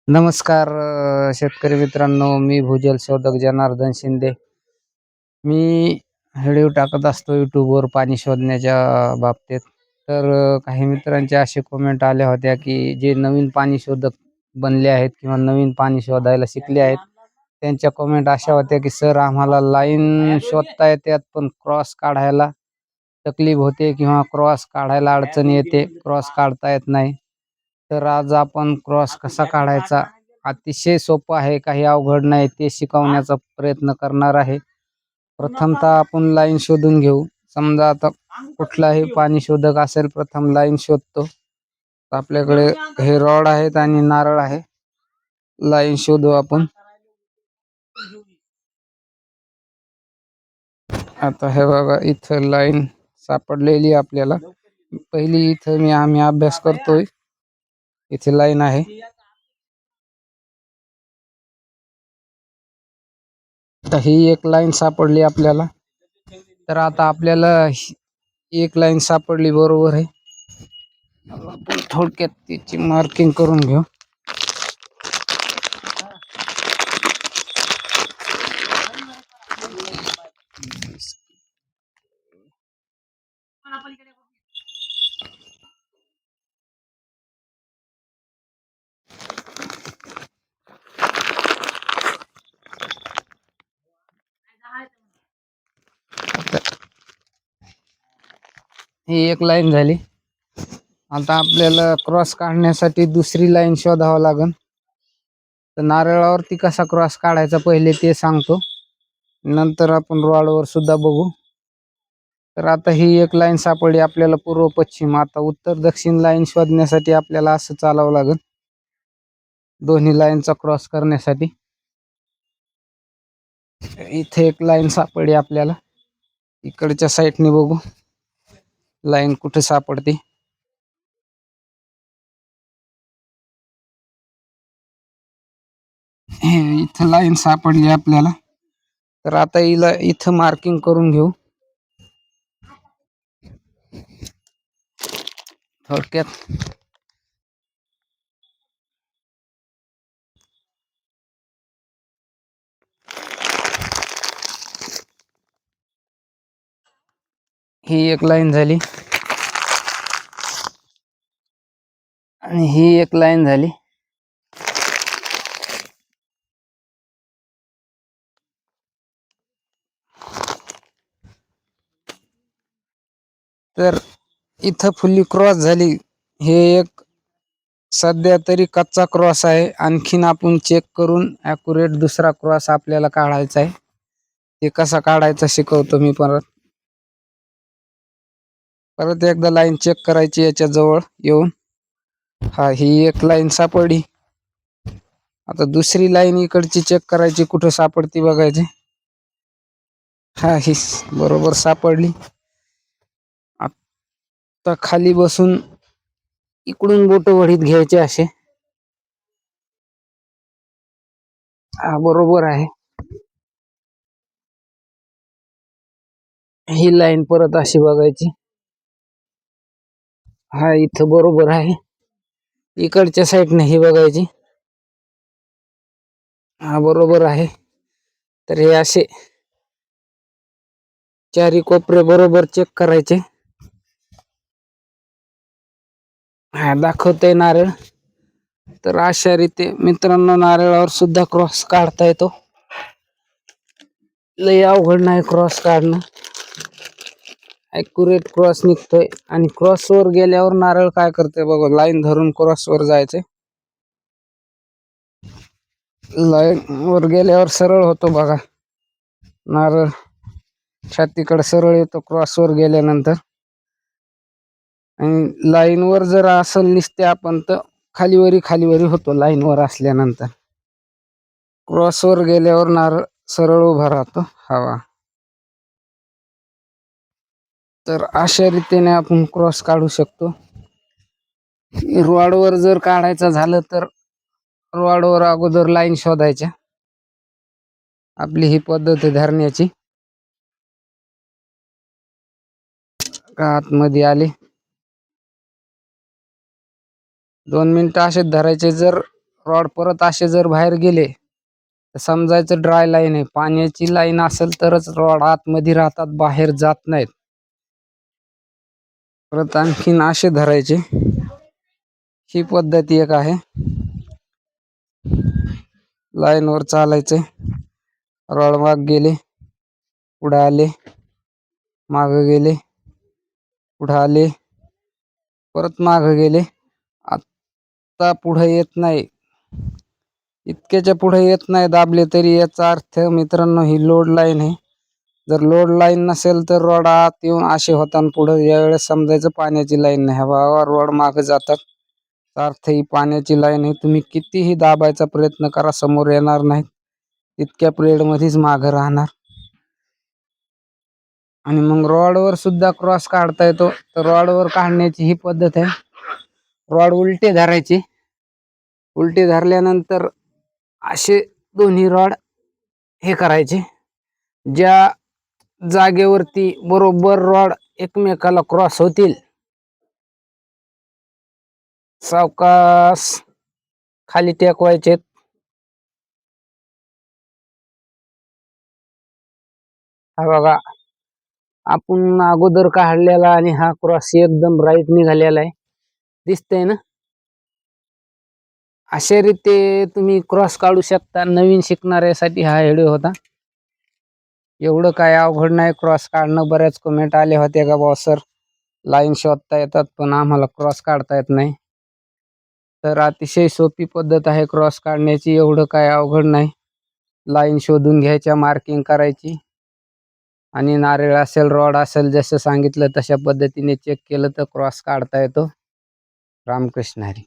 नमस्कार शेतकरी मित्रांनो, मी भूजल शोधक जनार्दन शिंदे. मी व्हिडिओ टाकत असतो यूट्यूबवर पाणी शोधण्याच्या बाबतीत. तर काही मित्रांचे असे कमेंट आल्या होत्या, की जे नवीन पाणी शोधक बनले आहेत किंवा नवीन पाणी शोधायला शिकले आहेत, त्यांच्या कमेंट अशा होत्या, की "सर आम्हाला लाईन शोधता येतात, पण क्रॉस काढायला तकलीफ होते किंवा क्रॉस काढायला अडचण येते, क्रॉस काढता येत नाही." तर आज आपण क्रॉस कसा काढायचा अतिशय सोपं आहे, काही अवघड नाही, ते शिकवण्याचा प्रयत्न करणार आहे. प्रथमतः आपण लाईन शोधून घेऊ. समजा आता कुठलाही पाणी शोधक असेल, प्रथम लाईन शोधतो. तर आपल्याकडे हे रॉड आहेत आणि नारळ आहे. लाईन शोधू आपण. आता हे बघा, इथं लाईन सापडलेली आपल्याला. पहिली इथं आम्ही अभ्यास करतोय. इथे लाईन आहे. तर ही एक लाईन सापडली आपल्याला. तर आता आपल्याला एक लाईन सापडली, बरोबर आहे. आपण थोडक्यात त्याची मार्किंग करून घेऊ. ही एक लाईन झाली. आता आपल्याला क्रॉस काढण्यासाठी दुसरी लाईन शोधावं लागेल. तर नारळावरती कसा क्रॉस काढायचा पहिले ते सांगतो, नंतर आपण रॉडवर सुद्धा बघू. तर आता ही एक लाईन सापडली आपल्याला पूर्व पश्चिम. आता उत्तर दक्षिण लाईन शोधण्यासाठी आपल्याला असं चालावं लागेल, दोन्ही लाईनचा क्रॉस करण्यासाठी. इथे एक लाईन सापडली आपल्याला. इकडच्या साईडने बघू लाईन कुठे सापडते. इथं लाईन सापडली आपल्याला. तर आता हिला इथं मार्किंग करून घेऊ. थोडक्यात ही एक लाईन झाली आणि ही एक लाईन झाली. तर इथं फुल्ली क्रॉस झाली. हे एक सध्या तरी कच्चा क्रॉस आहे. आणखीन आपण चेक करून ॲक्युरेट दुसरा क्रॉस आपल्याला काढायचा आहे. ते कसा काढायचा शिकवतो मी परत एकदा लाईन चेक करायची याच्या जवळ येऊन. ही एक लाईन सापडली. आता दुसरी लाईन इकडची चेक करायची, कुठं सापडती बघायची. ही बरोबर सापडली. आता खाली बसून इकडून बोट वडीत घ्यायचे असे. बरोबर आहे. ही लाईन परत अशी बघायची. इथं बरोबर आहे. इकडच्या साईडने ही बघायची. बरोबर आहे. तर हे असे चारी कोपरे बरोबर चेक करायचे. दाखवतोय नारळ. तर अशा रीते मित्रांनो नारळावर सुद्धा क्रॉस काढता येतो. लय अवघड नाही क्रॉस काढणं. ॲक्युरेट क्रॉस निघतोय. आणि क्रॉसवर गेल्यावर नारळ काय करते बघा, लाईन धरून क्रॉसवर जायचे. लाईन वर गेल्यावर सरळ होतो बघा नारळ, छातीकडे सरळ येतो क्रॉसवर गेल्यानंतर. आणि लाईनवर जर असल निसते आपण तर खालीवरी होतो लाईनवर असल्यानंतर. क्रॉसवर गेल्यावर नारळ सरळ उभा राहतो. तर अशा रीतीने आपण क्रॉस काढू शकतो. रॉडवर जर काढायचं झालं तर रॉडवर अगोदर लाईन शोधायच्या. आपली ही पद्धत आहे धरण्याची. आतमध्ये आले 2 मिनिटं असेच धरायचे. जर रॉड परत असे जर बाहेर गेले तर समजायचं ड्राय लाईन आहे. पाण्याची लाईन असेल तरच रॉड आतमध्ये राहतात, बाहेर जात नाहीत. परत आणखीन असे धरायचे. ही पद्धती एक आहे. लाईनवर चालायचे. रॉड माग गेले, पुढे आले, माग गेले, पुढे आले, परत माग गेले. आता पुढे येत नाही, इतक्याच्या पुढे येत नाही दाबले तरी. याचा अर्थ मित्रांनो ही लोड लाईन आहे. जर लोड लाईन नसेल तर रॉड आत येऊन असे होताना पुढे, यावेळेस समजायचं पाण्याची लाईन नाही. हा रॉड मागे जातात, अर्थ ही पाण्याची लाईन आहे. तुम्ही कितीही दाबायचा प्रयत्न करा, समोर येणार नाही. इतक्या पिरियड मध्येच मागे राहणार. आणि मग रॉडवर सुद्धा क्रॉस काढता येतो. तर रॉडवर काढण्याची ही पद्धत आहे. रॉड उलटे धरायचे. उलटे धरल्यानंतर असे दोन्ही रॉड हे करायचे. ज्या जागेवरती बरोबर रॉड एकमेकाला क्रॉस होतील, सावकाश खाली टेकवायचे. हा बघा, आपण अगोदर काढलेला आणि हा क्रॉस एकदम राईट निघालेला आहे, दिसतंय ना. अशा रीते तुम्ही क्रॉस काढू शकता. नवीन शिकणाऱ्यासाठी हा व्हिडिओ होता. एवढं काय अवघड नाही क्रॉस काढणं. बऱ्याच कमेंट आले होते का बॉस सर लाईन शोधता येतात पण आम्हाला क्रॉस काढता येत नाही. तर अतिशय सोपी पद्धत आहे क्रॉस काढण्याची. एवढं काय अवघड नाही. लाईन शोधून घ्यायच्या, मार्किंग करायची आणि नारळ असेल, रॉड असेल, जसं सांगितलं तशा पद्धतीने चेक केलं तर क्रॉस काढता येतो. रामकृष्ण हरी.